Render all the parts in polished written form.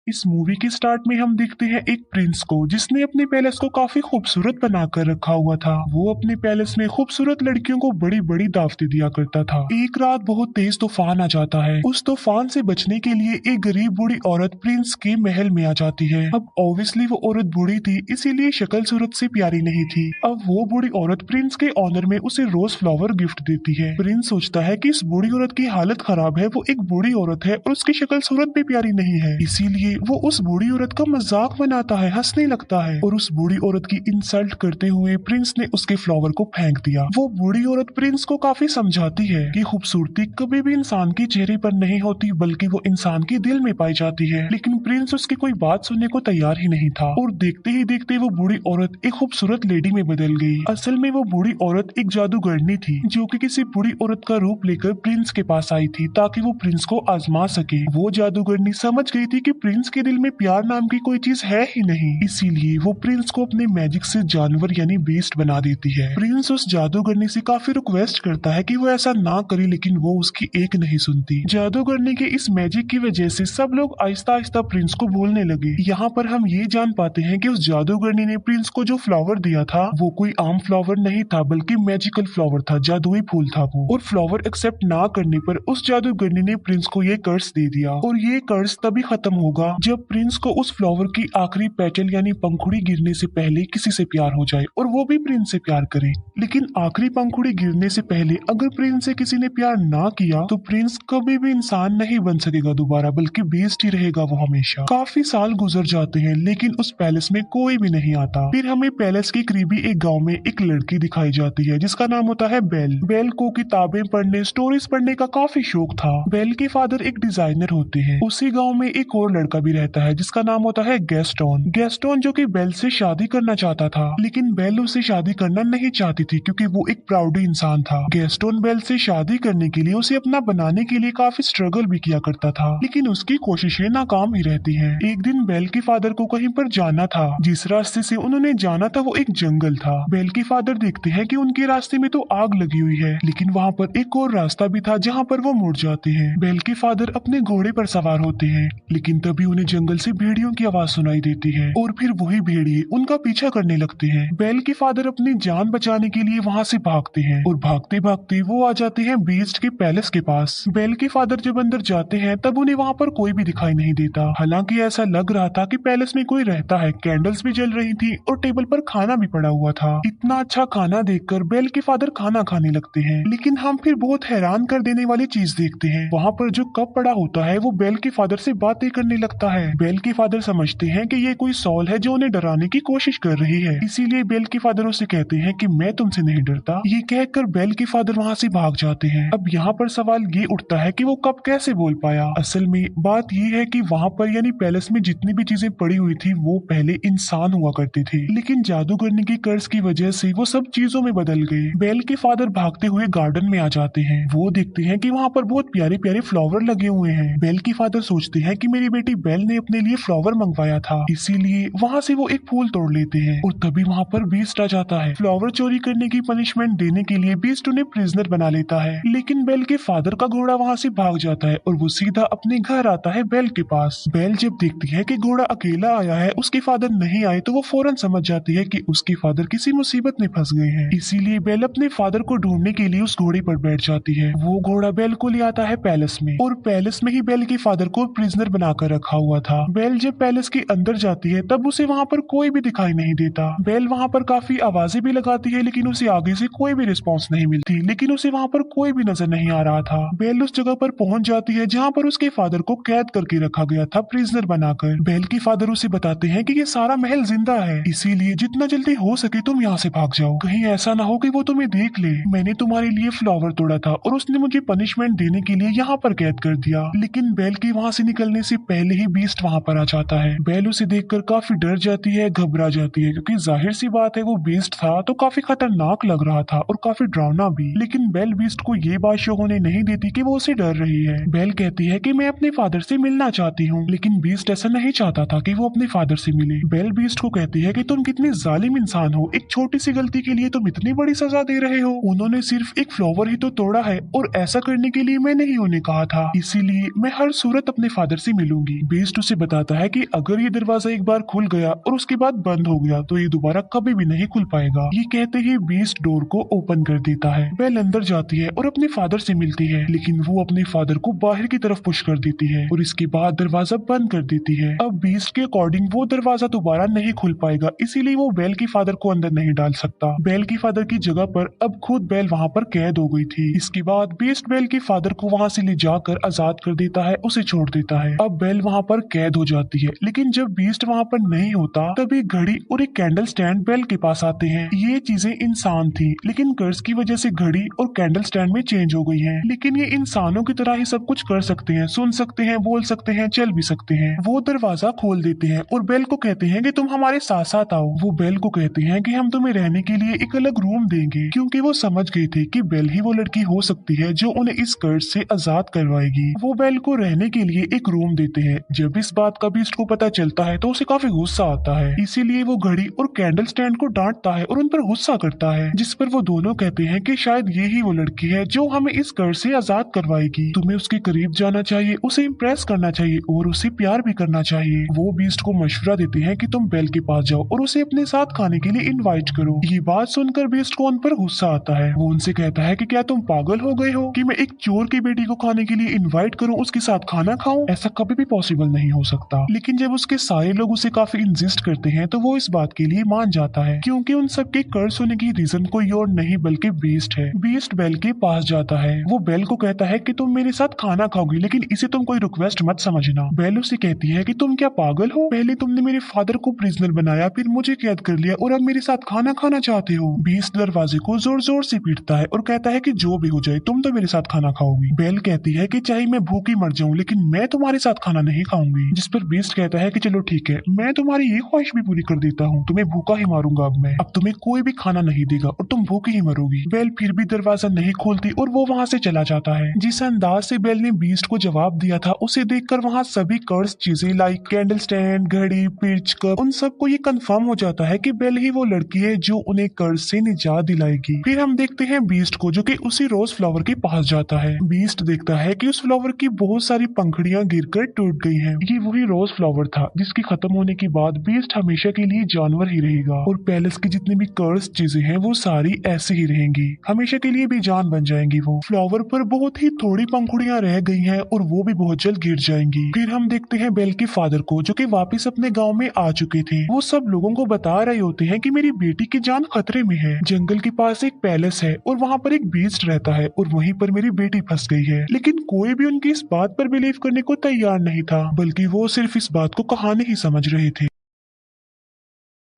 इस मूवी के स्टार्ट में हम देखते हैं एक प्रिंस को जिसने अपने पैलेस को काफी खूबसूरत बनाकर रखा हुआ था। वो अपने पैलेस में खूबसूरत लड़कियों को बड़ी बड़ी दावतें दिया करता था। एक रात बहुत तेज तूफान आ जाता है। उस तूफान से बचने के लिए एक गरीब बूढ़ी औरत प्रिंस के महल में आ जाती है। अब ऑब्वियसली वो औरत बूढ़ी थी, इसीलिए शक्ल सूरत से प्यारी नहीं थी। अब वो बूढ़ी औरत प्रिंस के ऑनर में उसे रोज फ्लावर गिफ्ट देती है। प्रिंस सोचता है कि इस बूढ़ी औरत की हालत खराब है, वो एक बूढ़ी औरत है और उसकी शक्ल सूरत भी प्यारी नहीं है, इसीलिए वो उस बूढ़ी औरत का मजाक बनाता है, हंसने लगता है और उस बूढ़ी औरत की इंसल्ट करते हुए प्रिंस ने उसके फ्लावर को फेंक दिया। वो बूढ़ी औरत प्रिंस को काफी समझाती है कि खूबसूरती कभी भी इंसान के चेहरे पर नहीं होती, बल्कि वो इंसान के दिल में पाई जाती है। लेकिन प्रिंस उसकी कोई बात सुनने को तैयार ही नहीं था और देखते ही देखते वो बूढ़ी औरत एक खूबसूरत लेडी में बदल गई। असल में वो बूढ़ी औरत एक जादूगरनी थी जो कि किसी बूढ़ी औरत का रूप लेकर प्रिंस के पास आई थी ताकि वो प्रिंस को आजमा सके। वो जादूगरनी समझ गई थी कि प्रिंस के दिल में प्यार नाम की कोई चीज है ही नहीं, इसीलिए वो प्रिंस को अपने मैजिक से जानवर यानी बीस्ट बना देती है। प्रिंस उस जादूगरनी से काफी रिक्वेस्ट करता है कि वो ऐसा ना करे, लेकिन वो उसकी एक नहीं सुनती। जादूगरनी के इस मैजिक की वजह से सब लोग आहिस्ता आहिस्ता प्रिंस को भूलने लगे। यहाँ पर हम ये जान पाते हैं कि उस जादूगरनी ने प्रिंस को जो फ्लावर दिया था वो कोई आम फ्लावर नहीं था, बल्कि मैजिकल फ्लावर था, जादुई फूल था वो। और फ्लावर एक्सेप्ट ना करने पर उस जादूगरनी ने प्रिंस को ये कर्ज दे दिया और ये कर्ज तभी खत्म होगा जब प्रिंस को उस फ्लावर की आखिरी पेटल यानी पंखुड़ी गिरने से पहले किसी से प्यार हो जाए और वो भी प्रिंस से प्यार करे। लेकिन आखिरी पंखुड़ी गिरने से पहले अगर प्रिंस से किसी ने प्यार ना किया तो प्रिंस कभी भी इंसान नहीं बन सकेगा दोबारा, बल्कि बीस्ट ही रहेगा वो हमेशा। काफी साल गुजर जाते हैं लेकिन उस पैलेस में कोई भी नहीं आता। फिर हमें पैलेस के करीबी एक गाँव में एक लड़की दिखाई जाती है जिसका नाम होता है बेल। बेल को किताबें पढ़ने, स्टोरीज पढ़ने का काफी शौक था। बेल के फादर एक डिजाइनर होते हैं। उसी गांव में एक और लड़का भी रहता है जिसका नाम होता है गैस्टोन। गैस्टोन जो कि बेल से शादी करना चाहता था, लेकिन बेल उससे शादी करना नहीं चाहती थी क्योंकि वो एक प्राउड इंसान था। गैस्टोन बेल से शादी करने के लिए उसे अपना बनाने के लिए काफी स्ट्रगल भी किया करता था, लेकिन उसकी कोशिशें नाकाम ही रहती हैं। एक दिन बेल के फादर को कहीं पर जाना था। जिस रास्ते से उन्होंने जाना था वो एक जंगल था। बेल के फादर देखते हैं कि उनके रास्ते में तो आग लगी हुई है, लेकिन वहाँ पर एक और रास्ता भी था जहाँ पर वो मुड़ जाते हैं। बेल के फादर अपने घोड़े पर सवार होते हैं, लेकिन तभी उन्हें जंगल से भेड़ियों की आवाज सुनाई देती है और फिर वही भेड़िए उनका पीछा करने लगते हैं। बेल के फादर अपनी जान बचाने के लिए वहाँ से भागते हैं और भागते भागते वो आ जाते हैं बीस्ट के पैलेस के पास। बेल के फादर जब अंदर जाते हैं तब उन्हें वहाँ पर कोई भी दिखाई नहीं देता। हालांकि ऐसा लग रहा था कि पैलेस में कोई रहता है। कैंडल्स भी जल रही थी और टेबल पर खाना भी पड़ा हुआ था। इतना अच्छा खाना देखकर बेल के फादर खाना खाने लगते हैं, लेकिन हम फिर बहुत हैरान कर देने वाली चीज देखते हैं। वहाँ पर जो कप पड़ा होता है वो बेल के फादर से बातें करने लगता है। बेल के फादर समझते हैं कि ये कोई सॉल है जो उन्हें डराने की कोशिश कर रही है, इसीलिए बेल के फादर उसे कहते हैं कि मैं तुमसे नहीं डरता। ये कहकर बेल के फादर वहाँ से भाग जाते हैं। अब यहाँ पर सवाल ये उठता है कि वो कप कैसे बोल पाया। असल में बात ये है कि वहाँ पर यानी पैलेस में जितनी भी चीजें पड़ी हुई थी वो पहले इंसान हुआ करते थे, लेकिन जादूगरनी की कर्ज की वजह से वो सब चीजों में बदल गए। बेल के फादर भागते हुए गार्डन में आ जाते हैं। वो देखते हैं कि वहाँ पर बहुत प्यारे प्यारे फ्लावर लगे हुए हैं। बेल के फादर सोचते हैं कि मेरी बेटी बेल ने अपने लिए फ्लावर मंगवाया था, इसीलिए वहाँ से वो एक फूल तोड़ लेते हैं और तभी वहाँ पर बीस्ट आ जाता है। फ्लावर चोरी करने की पनिशमेंट देने के लिए बीस्ट उन्हें प्रिजनर बना लेता है, लेकिन बेल के फादर का घोड़ा वहाँ से भाग जाता है और वो सीधा अपने घर आता है बेल के पास। बेल जब देखती है कि घोड़ा अकेला आया है, उसके फादर नहीं आए, तो वो फौरन समझ जाती है कि उसके फादर किसी मुसीबत में फंस गए हैं। इसीलिए बेल अपने फादर को ढूंढने के लिए उस घोड़े पर बैठ जाती है। वो घोड़ा बेल को ले आता है पैलेस में और पैलेस में ही बेल के फादर को प्रिजनर बनाकर रखा हुआ था। बेल जब पैलेस के अंदर जाती है तब उसे वहाँ पर कोई भी दिखाई नहीं देता। बेल वहाँ पर काफी आवाजें भी लगाती है, लेकिन उसे आगे से कोई भी रिस्पॉन्स नहीं मिलती, लेकिन उसे वहाँ पर कोई भी नजर नहीं आ रहा था। बेल उस जगह पर पहुंच जाती है जहाँ पर उसके फादर को कैद करके रखा गया था, प्रिजनर बनाकर। बेल के फादर उसे बताते हैं कि ये सारा महल जिंदा है, इसीलिए जितना जल्दी हो सके तुम यहाँ से भाग जाओ। कहीं ऐसा ना हो कि वो तुम्हें देख ले। मैंने तुम्हारे लिए फ्लावर तोड़ा था और उसने मुझे पनिशमेंट देने के लिए यहाँ पर कैद कर दिया। लेकिन बेल के वहाँ से निकलने से पहले ही बीस्ट वहाँ पर आ जाता है। बेल उसे देखकर काफी डर जाती है, घबरा जाती है, क्योंकि जाहिर सी बात है वो बीस्ट था तो काफी खतरनाक लग रहा था और काफी डरावना भी। लेकिन बेल बीस्ट को ये बात शो होने नहीं देती कि वो उसे डर रही है। बेल कहती है कि मैं अपने फादर से मिलना चाहती हूँ, लेकिन बीस्ट ऐसा नहीं चाहता था कि वो अपने फादर से मिले। बेल बीस्ट को कहती है कि तुम कितने जालिम इंसान हो, एक छोटी सी गलती के लिए तुम इतनी बड़ी सजा दे रहे हो। उन्होंने सिर्फ एक फ्लावर ही तो तोड़ा है और ऐसा करने के लिए मैंने ही उन्हें कहा था, इसीलिए मैं हर सूरत अपने फादर से मिलूंगी। बीस्ट उसे बताता है कि अगर ये दरवाजा एक बार खुल गया और उसके बाद बंद हो गया तो ये दोबारा कभी भी नहीं खुल पाएगा। ये कहते ही बीस्ट डोर को ओपन कर देता है। बेल अंदर जाती है और अपने फादर से मिलती है, लेकिन वो अपने फादर को बाहर की तरफ पुश कर देती है और इसके बाद दरवाजा बंद कर देती है। अब बीस्ट के अकॉर्डिंग वो दरवाजा दोबारा नहीं खुल पाएगा, इसीलिए वो बेल की फादर को अंदर नहीं डाल सकता। बेल की फादर की जगह पर अब खुद बेल वहाँ पर कैद हो गई थी। इसके बाद बीस्ट बेल के फादर को वहाँ से ले जाकर आजाद कर देता है, उसे छोड़ देता है। अब बेल वहाँ पर कैद हो जाती है, लेकिन जब बीस्ट वहाँ पर नहीं होता तब एक घड़ी और एक कैंडल स्टैंड बेल के पास आते हैं। ये चीजें इंसान थी, लेकिन कर्ज की वजह से घड़ी और कैंडल स्टैंड में चेंज हो गई है। लेकिन ये इंसानों की तरह ही सब कुछ कर सकते हैं, सुन सकते हैं, बोल सकते हैं, चल भी सकते हैं। वो दरवाजा खोल देते हैं और बेल को कहते हैं कि तुम हमारे साथ साथ आओ। वो बेल को कहते हैं कि हम तुम्हें रहने के लिए एक अलग रूम देंगे, क्योंकि वो समझ गए थे कि बेल ही वो लड़की हो सकती है जो उन्हें इस कर्ज से आजाद करवाएगी। वो बेल को रहने के लिए एक रूम देते हैं। जब इस बात का बीस्ट को पता चलता है तो उसे काफी गुस्सा आता है, इसीलिए वो घड़ी और कैंडल स्टैंड को डांटता है और उन पर गुस्सा करता है, जिस पर वो दोनों कहते हैं कि शायद ये ही वो लड़की है जो हमें इस कर्ज से आजाद करवाएगी। तुम्हें उसके करीब जाना चाहिए, उसे इम्प्रेस करना चाहिए और उसे प्यार भी करना चाहिए। वो बीस्ट को मशवरा देते हैं कि तुम बेल के पास जाओ और उसे अपने साथ खाने के लिए इनवाइट करो। ये बात सुनकर बीस्ट को उन पर गुस्सा आता है। वो उनसे कहता है कि क्या तुम पागल हो गए हो कि मैं एक चोर की बेटी को खाने के लिए इनवाइट करूं, उसके साथ खाना खाऊं? ऐसा कभी भी पॉसिबल नहीं हो सकता। लेकिन जब उसके सारे लोग उसे काफी इंसिस्ट करते हैं तो वो इस बात के लिए मान जाता है, क्योंकि उन सबके कर्ज होने की रीजन कोई और नहीं बल्कि बीस्ट है। बीस्ट बेल के पास जाता है। वो बेल को कहता है कि तुम मेरे साथ खाना खाओगी, लेकिन इसे तुम कोई रिक्वेस्ट मत समझना। बेल उसे कहती है कि तुम क्या पागल हो? पहले तुमने मेरे फादर को प्रिजनर बनाया, फिर मुझे कैद कर लिया और अब मेरे साथ खाना खाना चाहते हो? बीस्ट दरवाजे को जोर जोर से पीटता है और कहता है कि जो भी हो जाए तुम तो मेरे साथ खाना खाओगी। बेल कहती है कि चाहे मैं भूखी मर जाऊं, लेकिन मैं तुम्हारे साथ खाना नहीं खाऊंगी। जिस पर बीस्ट कहता है कि चलो ठीक है, मैं तुम्हारी ये ख्वाहिश भी पूरी कर देता हूँ, तुम्हें भूखा ही मारूंगा। अब तुम्हें कोई भी खाना नहीं देगा और तुम भूखी ही मरोगी। बेल फिर भी दरवाजा नहीं खोलती और वो वहाँ से चला जाता है। जिस अंदाज से बेल ने बीस्ट को जवाब दिया था, उसे देखकर वहाँ सभी कर्ज चीजें लाइक कैंडल स्टैंड, घड़ी, पिच, कप, उन सबको ये कंफर्म हो जाता है कि बेल ही वो लड़की है जो उन्हें कर्ज से निजात दिलाएगी। फिर हम देखते हैं बीस्ट को जो कि उसी रोज फ्लावर के पास जाता है। बीस्ट देखता है कि उस फ्लावर की बहुत सारी पंखुड़ियां गिरकर टूट गई हैं। ये वही रोज फ्लावर था जिसकी खत्म होने के बाद बीस्ट हमेशा के लिए जानवर ही रहेगा और पैलेस की जितनी भी कर्ज चीजें हैं वो सारी ऐसे ही रहेंगी, हमेशा के लिए बेजान बन जाएंगी। वो फ्लावर पर बहुत ही थोड़ी पंखुड़ियां रह गई हैं और वो भी बहुत जल्द गिर जाएंगी। फिर हम देखते हैं बेल के फादर को जो कि वापस अपने गांव में आ चुके थे। वो सब लोगों को बता रहे होते हैं कि मेरी बेटी की जान खतरे में है। जंगल के पास एक पैलेस है और वहाँ पर एक बीस्ट रहता है और वहीं पर मेरी बेटी फंस गई है। लेकिन कोई भी उनकी इस बात पर बिलीव करने को तैयार नहीं था, बल्कि वो सिर्फ इस बात को कहानी ही समझ रहे थे।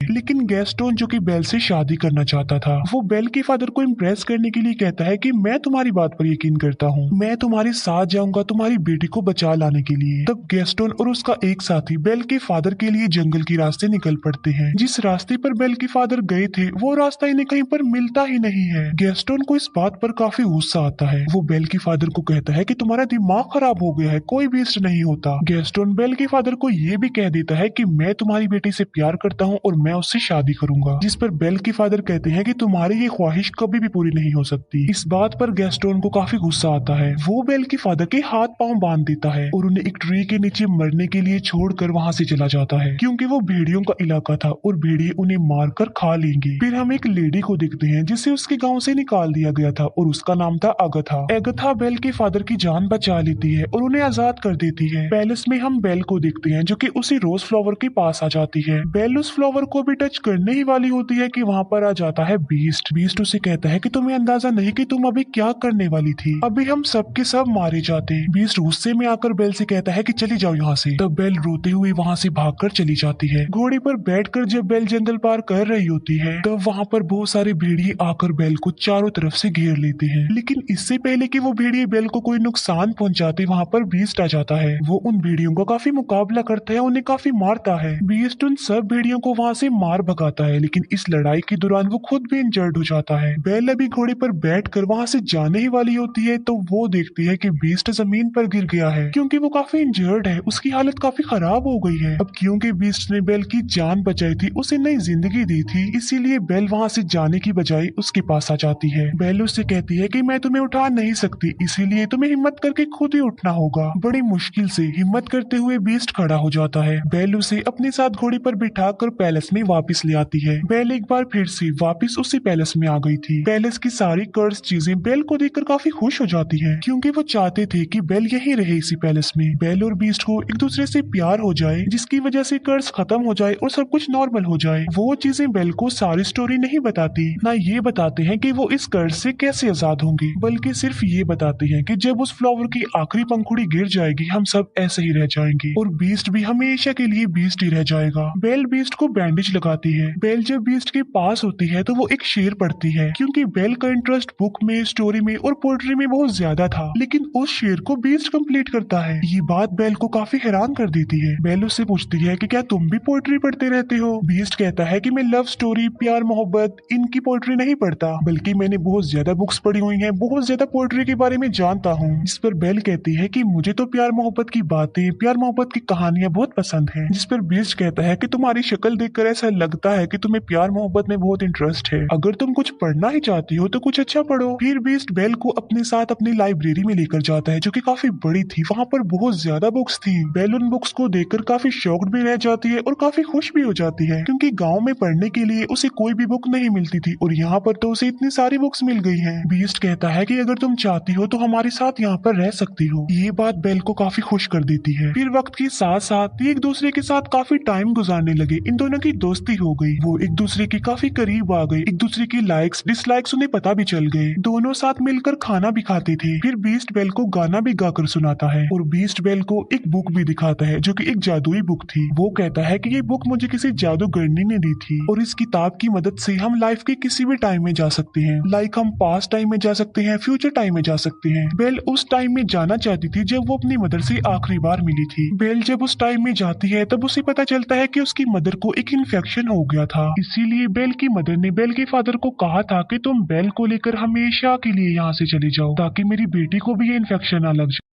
लेकिन गैस्टोन जो कि बेल से शादी करना चाहता था, वो बेल के फादर को इम्प्रेस करने के लिए कहता है कि मैं तुम्हारी बात पर यकीन करता हूँ, मैं तुम्हारे साथ जाऊंगा तुम्हारी बेटी को बचा लाने के लिए। तब गैस्टोन और उसका एक साथी बेल के फादर के लिए जंगल के रास्ते निकल पड़ते हैं। जिस रास्ते पर बेल के फादर गए थे वो रास्ता इन्हें कहीं पर मिलता ही नहीं है। गैस्टोन को इस बात पर काफी गुस्सा आता है। वो बेल के फादर को कहता है कि तुम्हारा दिमाग खराब हो गया है, कोई बीस्ट नहीं होता। गैस्टोन बेल के फादर को ये भी कह देता है कि मैं तुम्हारी बेटी से प्यार करता हूँ और मैं उससे शादी करूंगा। जिस पर बेल के फादर कहते हैं कि तुम्हारी ये ख्वाहिश कभी भी पूरी नहीं हो सकती। इस बात पर गैस्टोन को काफी गुस्सा आता है। वो बेल के फादर के हाथ पांव बांध देता है और उन्हें एक ट्री के नीचे मरने के लिए छोड़कर वहां से चला जाता है, क्योंकि वो भेड़ियों का इलाका था और भेड़िए उन्हें मारकर खा लेंगे। फिर हम एक लेडी को देखते हैं जिसे उसके गाँव से निकाल दिया गया था और उसका नाम था अगथा। एगथा बेल के फादर की जान बचा लेती है और उन्हें आजाद कर देती है। पैलेस में हम बेल को देखते हैं जो कि उसी रोज फ्लावर के पास आ जाती है। बेल उस फ्लावर को भी टच करने ही वाली होती है कि वहाँ पर आ जाता है बीस्ट। बीस्ट उसे कहता है कि तुम्हें अंदाजा नहीं कि तुम अभी क्या करने वाली थी, अभी हम सब के सब मारे जाते। बीस्ट गुस्से में आकर बेल से कहता है कि चली जाओ यहाँ से। तब बेल रोते हुए वहाँ से भागकर चली जाती है। घोड़े पर बैठकर जब बेल जंगल पार कर रही होती है तब वहाँ पर बहुत सारे भेड़िए आकर बेल को चारों तरफ से घेर लेते हैं। लेकिन इससे पहले कि वो भेड़िए बेल को कोई नुकसान पहुंचाते वहाँ पर बीस्ट आ जाता है। वो उन भेड़ियों का काफी मुकाबला करता है, उन्हें काफी मारता है। बीस्ट उन सब भेड़ियों को वहाँ से उसे मार भगाता है, लेकिन इस लड़ाई के दौरान वो खुद भी इंजर्ड हो जाता है। बेल अभी घोड़े पर बैठकर वहां से जाने ही वाली होती है तो वो देखती है कि बीस्ट जमीन पर गिर गया है, क्योंकि वो काफी इंजर्ड है, उसकी हालत काफी खराब हो गई है। अब क्योंकि बीस्ट ने बेल की जान बचाई थी, उसे नई जिंदगी दी थी, इसीलिए बेल वहां से जाने की बजाय उसके पास आ जाती है। बेल उससे कहती है कि मैं तुम्हें उठा नहीं सकती, इसीलिए तुम्हें हिम्मत करके खुद ही उठना होगा। बड़ी मुश्किल से हिम्मत करते हुए बीस्ट खड़ा हो जाता है। बेल उसे अपने साथ घोड़े पर बिठाकर पैलेस में वापस ले आती है। बेल एक बार फिर से वापस उसी पैलेस में आ गई थी। पैलेस की सारी कर्स चीजें बेल को देखकर काफी खुश हो जाती हैं, क्योंकि वो चाहते थे कि बेल यही रहे इसी पैलेस में। बेल और बीस्ट को एक दूसरे से प्यार हो जाए, जिसकी वजह से कर्स खत्म हो जाए और सब कुछ नॉर्मल हो जाए। वो चीजें बेल को सारी स्टोरी नहीं बताती, ना ये बताते हैं कि वो इस कर्स से कैसे आजाद होंगी, बल्कि सिर्फ ये बताते हैं कि जब उस फ्लावर की आखिरी पंखुड़ी गिर जाएगी, हम सब ऐसे ही रह जाएंगे और बीस्ट भी हमेशा के लिए बीस्ट ही रह जाएगा। बेल बीस्ट को बैंडेज लगाती है। बेल जब बीस्ट के पास होती है तो वो एक शेर पढ़ती है, क्योंकि बेल का इंटरेस्ट बुक में, स्टोरी में और पोएट्री में बहुत ज्यादा था, लेकिन उस शेर को बीस्ट कंप्लीट करता है। ये बात बेल को काफी हैरान कर देती है। बेल उससे पूछती है कि क्या तुम भी पोएट्री पढ़ते रहते हो? बीस्ट कहता है कि मैं लव स्टोरी, प्यार, मोहब्बत, इनकी पोएट्री नहीं पढ़ता, बल्कि मैंने बहुत ज्यादा बुक्स पढ़ी हुई हैं, बहुत ज्यादा पोएट्री के बारे में जानता हूँ। इस पर बेल कहती है कि मुझे तो प्यार मोहब्बत की बातें, प्यार मोहब्बत की कहानियां बहुत पसंद है। जिस पर बीस्ट कहता है कि तुम्हारी शक्ल देखकर ऐसा लगता है कि तुम्हें प्यार मोहब्बत में बहुत इंटरेस्ट है, अगर तुम कुछ पढ़ना ही चाहती हो तो कुछ अच्छा पढ़ो। फिर बीस्ट बेल को अपने साथ अपनी लाइब्रेरी में लेकर जाता है, जो कि काफी बड़ी थी। वहाँ पर बहुत ज्यादा बुक्स थी। बेल उन बुक्स को देखकर काफी शॉक्ड भी रह जाती है और काफी खुश भी हो जाती है, क्योंकि गाँव में पढ़ने के लिए उसे कोई भी बुक नहीं मिलती थी और यहाँ पर तो उसे इतनी सारी बुक्स मिल गई है। बीस्ट कहता है कि अगर तुम चाहती हो तो हमारे साथ यहाँ पर रह सकती हो। ये बात बेल को काफी खुश कर देती है। फिर वक्त के साथ साथ ये एक दूसरे के साथ काफी टाइम गुजारने लगे। इन दोनों की दोस्ती हो गई, वो एक दूसरे के काफी करीब आ गए, एक दूसरे की लाइक्स डिसलाइक्स उन्हें पता भी चल गए। दोनों साथ मिलकर खाना भी खाते थे। फिर बीस्ट बेल को गाना भी गाकर सुनाता है और बीस्ट बेल को एक बुक भी दिखाता है, जो कि एक जादुई बुक थी। वो कहता है कि ये बुक मुझे किसी जादूगरनी ने दी थी और इस किताब की मदद से हम लाइफ के किसी भी टाइम में जा सकते हैं। लाइक हम पास्ट टाइम में जा सकते हैं, फ्यूचर टाइम में जा सकते हैं। बेल उस टाइम में जाना चाहती थी जब वो अपनी मदर से आखिरी बार मिली थी। बेल जब उस टाइम में जाती है तब उसे पता चलता है कि उसकी मदर को एक इन्फेक्शन हो गया था। इसीलिए बेल की मदर ने बेल के फादर को कहा था कि तुम बेल को लेकर हमेशा के लिए यहाँ से चले जाओ, ताकि मेरी बेटी को भी ये इन्फेक्शन ना लग जाए।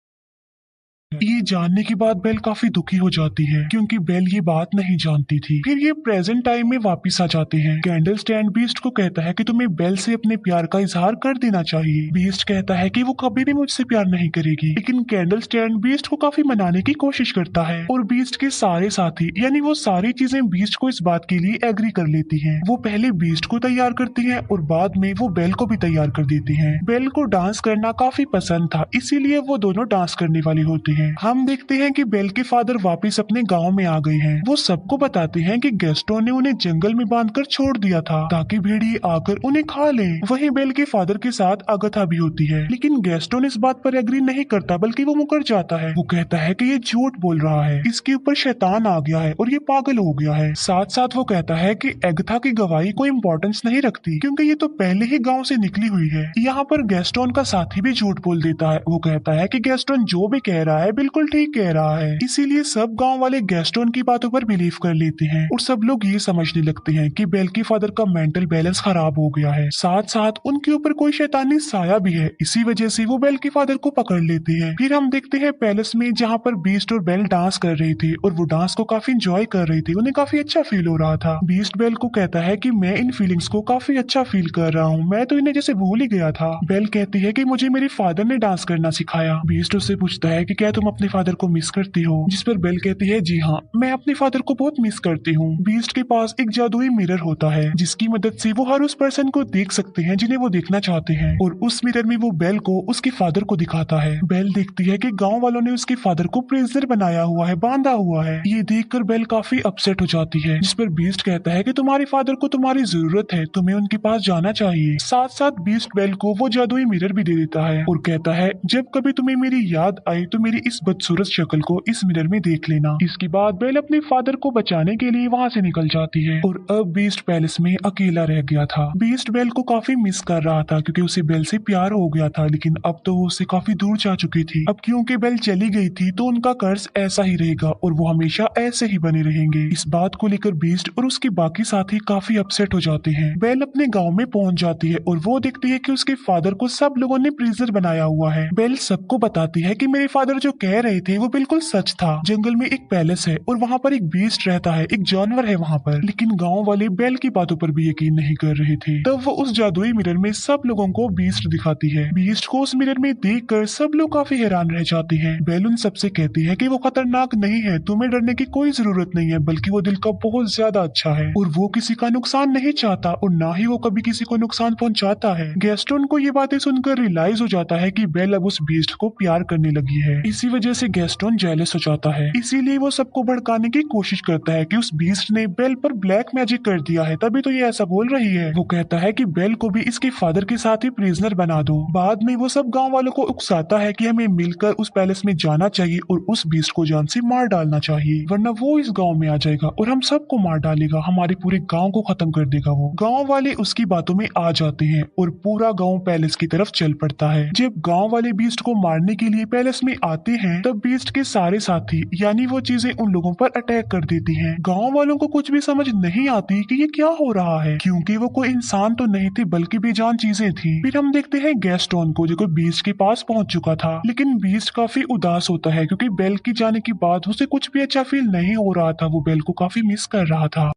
ये जानने के बाद बेल काफी दुखी हो जाती है, क्योंकि बेल ये बात नहीं जानती थी। फिर ये प्रेजेंट टाइम में वापस आ जाते हैं। कैंडल स्टैंड बीस्ट को कहता है कि तुम्हें बेल से अपने प्यार का इजहार कर देना चाहिए। बीस्ट कहता है कि वो कभी भी मुझसे प्यार नहीं करेगी, लेकिन कैंडल स्टैंड बीस्ट को काफी मनाने की कोशिश करता है और बीस्ट के सारे साथी यानी वो सारी चीजें बीस्ट को इस बात के लिए एग्री कर लेती है। वो पहले बीस्ट को तैयार करती है और बाद में वो बेल को भी तैयार कर देती है। बेल को डांस करना काफी पसंद था, इसीलिए वो दोनों डांस करने वाली होती है। हम देखते हैं कि बेल के फादर वापस अपने गांव में आ गए हैं। वो सबको बताते हैं कि गैस्टोन ने उन्हें जंगल में बांधकर छोड़ दिया था ताकि भेड़िए आकर उन्हें खा लें। वहीं बेल के फादर के साथ अगथा भी होती है, लेकिन गैस्टोन इस बात पर एग्री नहीं करता, बल्कि वो मुकर जाता है। वो कहता है कि ये झूठ बोल रहा है, इसके ऊपर शैतान आ गया है और ये पागल हो गया है। साथ साथ वो कहता है कि अगथा की गवाही कोई इम्पोर्टेंस नहीं रखती, क्योंकि ये तो पहले ही गाँव से निकली हुई है। यहाँ पर गैस्टोन का साथी भी झूठ बोल देता है। वो कहता है कि गैस्टोन जो भी कह रहा है बिल्कुल ठीक कह रहा है। इसीलिए सब गांव वाले गैस्टोन की बातों पर बिलीव कर लेते हैं और सब लोग ये समझने लगते हैं कि बेल के फादर का मेंटल बैलेंस खराब हो गया है। साथ साथ उनके ऊपर कोई शैतानी साया भी है, इसी वजह से वो बेल के फादर को पकड़ लेते हैं। फिर हम देखते हैं पैलेस में, जहाँ पर बीस्ट और बेल डांस कर रहे थे और वो डांस को काफी इंजॉय कर रहे थे। उन्हें काफी अच्छा फील हो रहा था। बीस्ट बेल को कहता है कि मैं इन फीलिंग्स को काफी अच्छा फील कर रहा हूँ, मैं तो इन्हें जैसे भूल ही गया था। बेल कहती है कि मुझे मेरे फादर ने डांस करना सिखाया। बीस्ट उससे पूछता है कि क्या तुम अपने फादर को मिस करती हो? जिस पर बेल कहती है जी हाँ, मैं अपने फादर को बहुत मिस करती हूँ। बीस्ट के पास एक जादुई मिरर होता है, जिसकी मदद से वो हर उस पर्सन को देख सकते हैं जिन्हें वो देखना चाहते हैं, और उस मिरर में वो बेल को उसके फादर को दिखाता है। बेल देखती है कि गांव वालों ने उसके फादर को प्रिजनर बनाया हुआ है, बांधा हुआ है। ये देखकर बेल काफी अपसेट हो जाती है, जिस पर बीस्ट कहता है कि तुम्हारे फादर को तुम्हारी जरूरत है, तुम्हें उनके पास जाना चाहिए। साथ साथ बीस्ट बेल को वो जादुई मिरर भी दे देता है और कहता है जब कभी तुम्हें मेरी याद आए तो मेरी इस बदसूरत शक्ल को इस मिरर में देख लेना। इसके बाद बेल अपने फादर को बचाने के लिए वहाँ से निकल जाती है और अब बीस्ट पैलेस में अकेला रह गया था। बीस्ट बेल को काफी मिस कर रहा था क्योंकि उसे बेल से प्यार हो गया था, लेकिन अब तो वो उससे काफी दूर जा चुकी थी। अब क्योंकि बेल चली गई थी तो उनका कर्ज ऐसा ही रहेगा और वो हमेशा ऐसे ही बने रहेंगे। इस बात को लेकर बीस्ट और उसके बाकी साथी काफी अपसेट हो जाते हैं। बेल अपने गाँव में पहुंच जाती है और वो देखती है कि उसके फादर को सब लोगों ने प्रिजनर बनाया हुआ है। बेल सबको बताती है कि मेरे फादर जो कह रहे थे वो बिल्कुल सच था। जंगल में एक पैलेस है और वहाँ पर एक बीस्ट रहता है, एक जानवर है वहाँ पर। लेकिन गाँव वाले बेल की बातों पर भी यकीन नहीं कर रहे थे। तब वो उस जादुई मिरर में सब लोगों को बीस्ट दिखाती है। बीस्ट को उस मिरर में देखकर सब लोग काफी हैरान रह जाते हैं। बेल उन सबसे कहती है कि वो खतरनाक नहीं है, तुम्हें डरने की कोई जरूरत नहीं है, बल्कि वो दिल का बहुत ज्यादा अच्छा है और वो किसी का नुकसान नहीं चाहता और ना ही वो कभी किसी को नुकसान पहुंचाता है। गैस्टोन को ये बातें सुनकर रियलाइज हो जाता है कि बेल अब उस बीस्ट को प्यार करने लगी है। इसी वजह से गैस्टोन जेलस हो जाता है, इसीलिए वो सबको भड़काने की कोशिश करता है कि उस बीस्ट ने बेल पर ब्लैक मैजिक कर दिया है, तभी तो ये ऐसा बोल रही है। वो कहता है कि बेल को भी इसके फादर के साथ ही प्रिजनर बना दो। बाद में वो सब गांव वालों को उकसाता है कि हमें मिलकर उस पैलेस में जाना चाहिए और उस बीस्ट को जान से मार डालना चाहिए, वरना वो इस गांव में आ जाएगा और हम सबको मार डालेगा, हमारे पूरे गांव को खत्म कर देगा। वो गांव वाले उसकी बातों में आ जाते हैं और पूरा गांव पैलेस की तरफ चल पड़ता है। जब गांव वाले बीस्ट को मारने के लिए पैलेस में आते हैं तब बीस्ट के सारे साथी यानी वो चीजें उन लोगों पर अटैक कर देती हैं। गांव वालों को कुछ भी समझ नहीं आती कि ये क्या हो रहा है, क्योंकि वो कोई इंसान तो नहीं थे बल्कि बेजान चीजें थी। फिर हम देखते हैं गैस्टोन को जो बीस्ट के पास पहुंच चुका था, लेकिन बीस्ट काफी उदास होता है क्योंकि बेल की जाने के बाद उसे कुछ भी अच्छा फील नहीं हो रहा था। वो बेल को काफी मिस कर रहा था।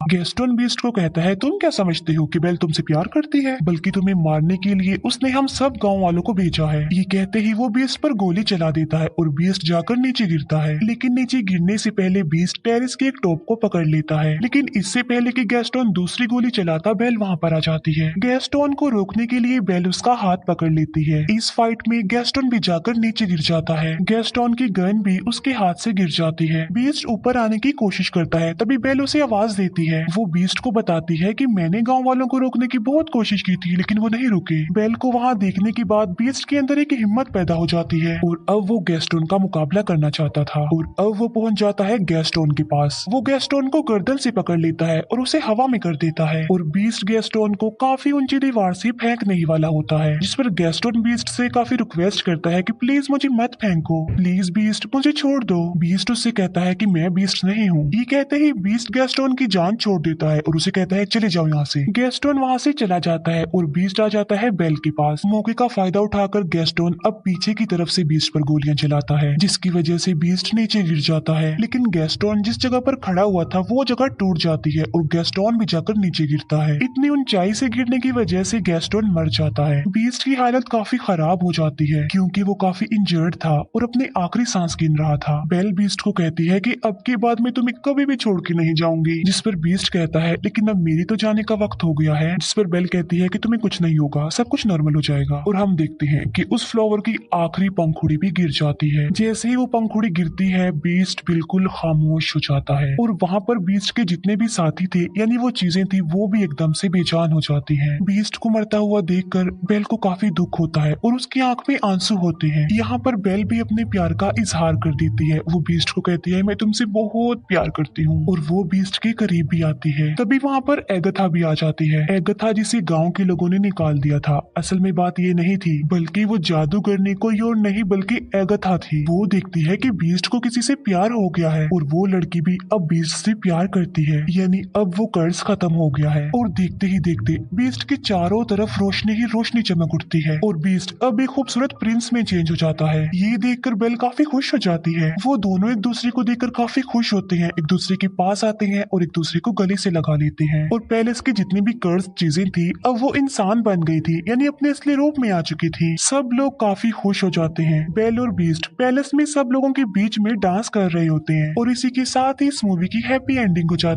गैस्टोन बीस्ट को कहता है तुम क्या समझते हो कि बेल तुमसे प्यार करती है, बल्कि तुम्हें मारने के लिए उसने हम सब गांव वालों को भेजा है। ये कहते ही वो बीस्ट पर गोली चला देता है और बीस्ट जाकर नीचे गिरता है, लेकिन नीचे गिरने से पहले बीस्ट टेरिस के एक टॉप को पकड़ लेता है। लेकिन इससे पहले कि गैस्टोन दूसरी गोली चलाता बेल वहाँ पर आ जाती है। गैस्टोन को रोकने के लिए बेल उसका हाथ पकड़ लेती है। इस फाइट में गैस्टोन भी जाकर नीचे गिर जाता है। गैस्टोन की गन भी उसके हाथ से गिर जाती है। बीस्ट ऊपर आने की कोशिश करता है, तभी बेल उसे आवाज देती है। वो बीस्ट को बताती है कि मैंने गांव वालों को रोकने की बहुत कोशिश की थी, लेकिन वो नहीं रुके। बेल को वहां देखने के बाद बीस्ट के अंदर एक हिम्मत पैदा हो जाती है और अब वो गैस्टोन का मुकाबला करना चाहता था और अब वो पहुंच जाता है गैस्टोन के पास। वो गैस्टोन को गर्दन से पकड़ लेता है और उसे हवा में कर देता है और बीस्ट गैस्टोन को काफी ऊंची दीवार से फेंकने ही वाला होता है, जिस पर गैस्टोन बीस्ट से काफी रिक्वेस्ट करता है कि प्लीज मुझे मत फेंको, प्लीज बीस्ट मुझे छोड़ दो। बीस्ट उससे कहता है कि मैं बीस्ट नहीं हूँ। ये कहते ही बीस्ट गैस्टोन की जान छोड़ देता है और उसे कहता है चले जाओ यहाँ से। गैस्टोन वहाँ से चला जाता है और बीस्ट आ जाता है बेल के पास। मौके का फायदा उठाकर गैस्टोन अब पीछे की तरफ से बीस्ट पर गोलियां चलाता है, जिसकी वजह से बीस्ट नीचे गिर जाता है। लेकिन गैस्टोन जिस जगह पर खड़ा हुआ था वो जगह टूट जाती है और गैस्टोन भी जाकर नीचे गिरता है। इतनी ऊंचाई से गिरने की वजह से गैस्टोन मर जाता है। बीस्ट की हालत काफी खराब हो जाती है क्योंकि वो काफी इंजर्ड था और अपने आखिरी सांस गिन रहा था। बेल बीस्ट को कहती है कि अब के बाद मैं तुम्हें कभी भी छोड़ के नहीं जाऊंगी, जिस पर बीस्ट कहता है लेकिन अब मेरी तो जाने का वक्त हो गया है, जिस पर बेल कहती है कि तुम्हें कुछ नहीं होगा, सब कुछ नॉर्मल हो जाएगा। और हम देखते हैं कि उस फ्लावर की आखिरी पंखुड़ी भी गिर जाती है। जैसे ही वो पंखुड़ी गिरती है बीस्ट बिल्कुल खामोश हो जाता है और वहाँ पर बीस्ट के जितने भी साथी थे यानी वो चीजें थी वो भी एकदम से बेजान हो जाती हैं। बीस्ट को मरता हुआ देखकर बेल को काफी दुख होता है और उसकी आंख में आंसू होते हैं। यहाँ पर बेल भी अपने प्यार का इजहार कर देती है। वो बीस्ट को कहती है मैं तुमसे बहुत प्यार करती हूँ और वो बीस्ट के करीब भी आती है। तभी वहाँ पर एगथा भी आ जाती है। एगथा जिसे गांव के लोगों ने निकाल दिया था। असल में बात ये नहीं थी, बल्कि वो जादूगरनी कोई और नहीं बल्कि एगथा थी। वो देखती है कि बीस्ट को किसी से प्यार हो गया है और वो लड़की भी अब बीस्ट से प्यार करती है, यानी अब वो कर्ज खत्म हो गया है। और देखते ही देखते बीस्ट के चारों तरफ रोशनी ही रोशनी चमक उठती है और बीस्ट अब एक खूबसूरत प्रिंस में चेंज हो जाता है। ये देखकर बेल काफी खुश हो जाती है। वो दोनों एक दूसरे को देखकर काफी खुश होते हैं, एक दूसरे के पास आते हैं और एक दूसरे को गले से लगा लेते हैं। और पैलेस की जितनी भी कर्ज चीजें थी अब वो इंसान बन गई थी, यानी अपने असली रूप में आ चुकी थी। सब लोग काफी खुश हो जाते हैं। बेल और बीस्ट पैलेस में सब लोगों के बीच में डांस कर रहे होते हैं और इसी के साथ ही इस मूवी की हैप्पी एंडिंग हो जाती है।